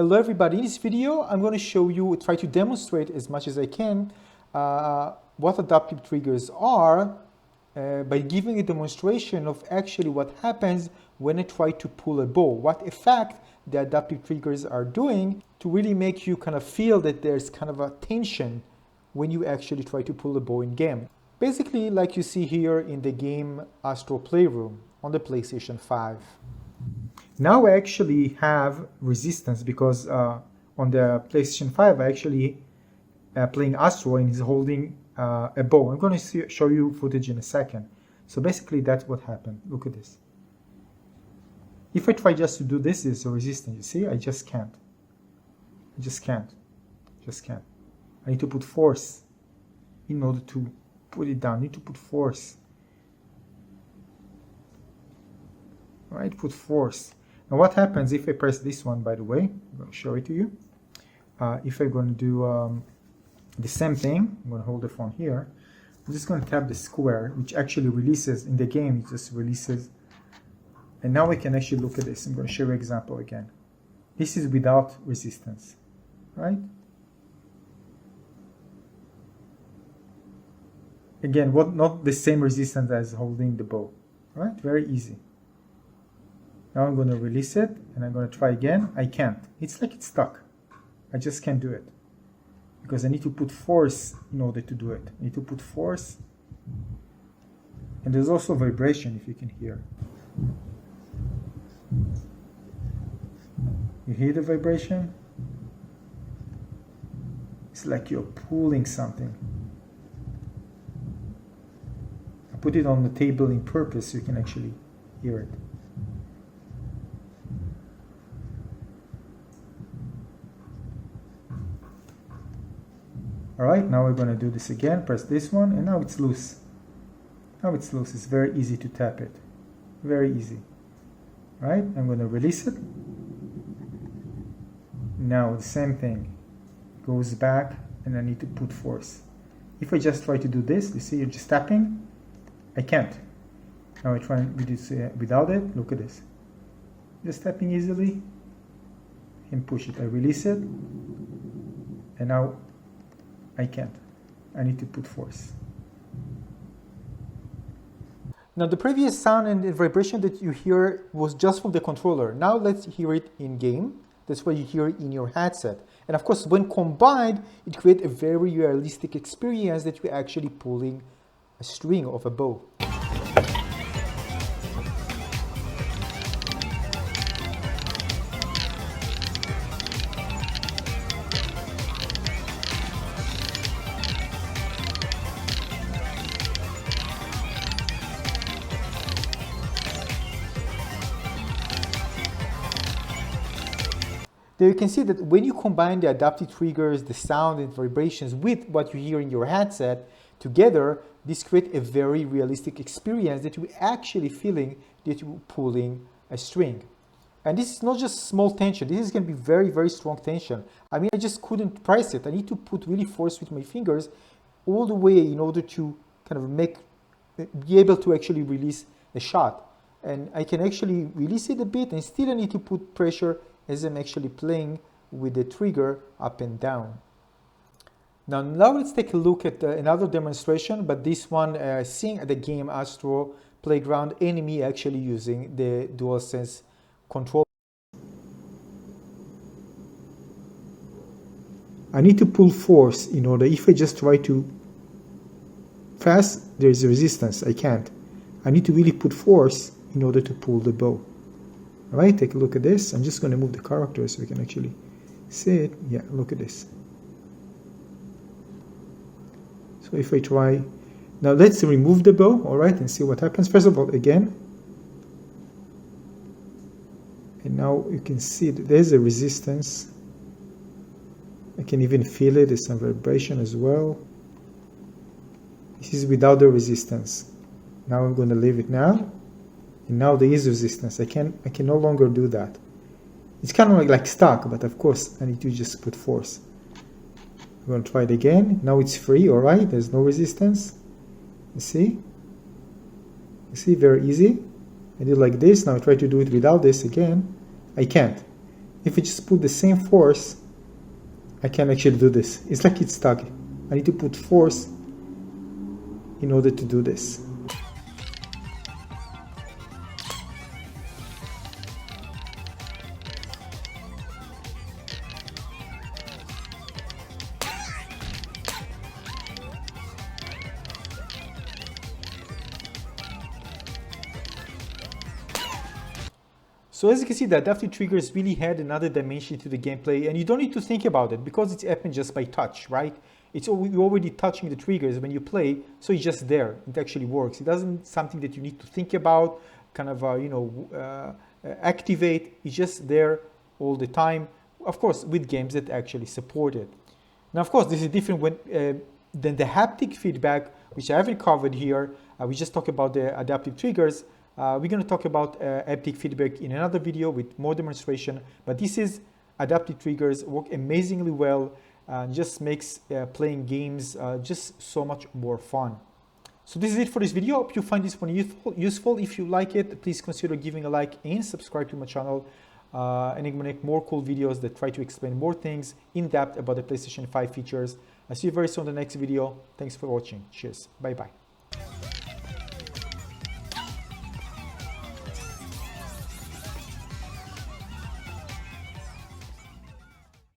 Hello everybody, in this video I'm going to show you, try to demonstrate as much as I can what adaptive triggers are by giving a demonstration of actually what happens when I try to pull a bow, what effect the adaptive triggers are doing to really make you kind of feel that there's kind of a tension when you actually try to pull a bow in game. Basically like you see here in the game Astro Playroom on the PlayStation 5. Now I actually have resistance because on the PlayStation 5 I actually playing Astro and he's holding a bow. I'm going to show you footage in a second. So basically that's what happened. Look at this. If I try just to do this, there's a resistance. You see, I just can't. I just can't. Just can't. I need to put force in order to put it down. I need to put force. All right, put force. Now what happens if I press this one, by the way? I'm going to show it to you. If I'm going to do the same thing, I'm going to hold the phone here. I'm just going to tap the square, which actually releases in the game. It just releases. And now we can actually look at this. I'm going to show you an example again. This is without resistance, right? Again, not the same resistance as holding the bow, right? Very easy. Now I'm going to release it and I'm going to try again. I can't. It's like it's stuck. I just can't do it because I need to put force in order to do it. I need to put force. And there's also vibration, if you can hear. You hear the vibration? It's like you're pulling something. I put it on the table in purpose so you can actually hear it. Alright, now we're going to do this again. Press this one, and now it's loose. Now it's loose. It's very easy to tap it. Very easy. Right? I'm going to release it. Now the same thing. Goes back, and I need to put force. If I just try to do this, you see, you're just tapping. I can't. Now I try and do this without it. Look at this. Just tapping easily. And push it. I release it. And now I can't. I need to put force. Now the previous sound and the vibration that you hear was just from the controller. Now let's hear it in game. That's what you hear in your headset. And of course, when combined, it creates a very realistic experience that you're actually pulling a string of a bow. There you can see that when you combine the adaptive triggers, the sound and vibrations with what you hear in your headset together, this creates a very realistic experience that you're actually feeling that you're pulling a string. And this is not just small tension, this is going to be very, very strong tension. I mean, I just couldn't press it. I need to put really force with my fingers all the way in order to kind of be able to actually release a shot. And I can actually release it a bit and still I need to put pressure as I'm actually playing with the trigger up and down. Now let's take a look at another demonstration, but this one seeing at the game Astro Playground and me actually using the DualSense controller. I need to pull force in order, if I just try to fast, there is a resistance, I can't. I need to really put force in order to pull the bow. All right, take a look at this. I'm just going to move the character so we can actually see it. Yeah, look at this. So if I try, now let's remove the bow, all right, and see what happens. First of all, again. And now you can see that there's a resistance. I can even feel it. There's some vibration as well. This is without the resistance. Now I'm going to leave it now. And now there is resistance. I can no longer do that. It's kind of like stuck, but of course I need to just put force. I'm going to try it again. Now it's free, all right? There's no resistance. You see? You see, very easy. I did like this. Now I try to do it without this again. I can't. if I just put the same force, I can actually do this. It's like it's stuck. I need to put force in order to do this. So as you can see, the adaptive triggers really had another dimension to the gameplay, and you don't need to think about it because it's happening just by touch, right? You're already touching the triggers when you play, so it's just there. It actually works. It doesn't something that you need to think about, kind of activate. It's just there all the time. Of course, with games that actually support it. Now, of course, this is different than the haptic feedback, which I haven't covered here. We just talked about the adaptive triggers. We're going to talk about haptic feedback in another video with more demonstration, but this is adaptive triggers, work amazingly well, and just makes playing games just so much more fun. So this is it for this video. Hope you find this one useful. If you like it, please consider giving a like and subscribe to my channel. And I'm going to make more cool videos that try to explain more things in depth about the PlayStation 5 features. I'll see you very soon in the next video. Thanks for watching. Cheers. Bye-bye.